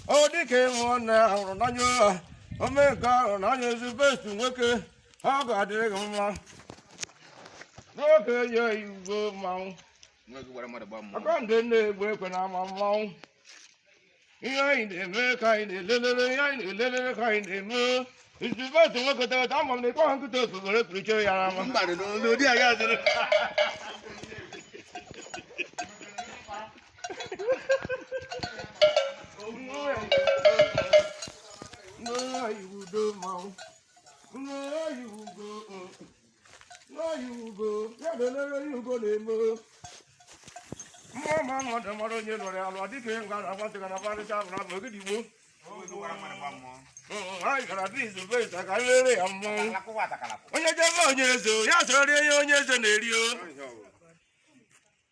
Oh, they came on now, oh, my God, I was the best to work. How got it? Okay, yeah, you go, Mount. I can't do the work when I'm alone. You ain't a very kind, a little kind of move. It's the best to look at that. I'm on the one to talk to the preacher. I'm not going to do the no, you do, Mount. No, you go. No, you go. Yeah, you go, they move. Mama, tomorrow, you know, I think I want to go about it. I'm not going to do. I got this face. I got really a monk. When you don't know, yes,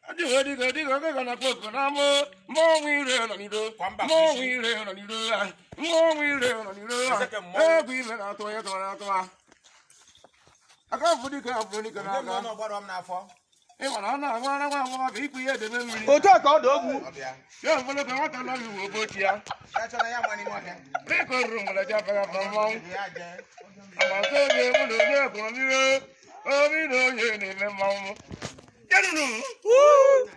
I do it. I think I'm going to put on more we learn on you. More we learn on you. More we learn on you. Every minute I told you. I can't put it up when you can. I don't know what I'm not for. Hey, I'm not if we had the memory. Oh, talk out dog. Yeah, but look, I want to know you about here. That's what I am anymore. Make a room that you have from long. I'm so able to work on you. Oh, we know you name, Mom. Woo!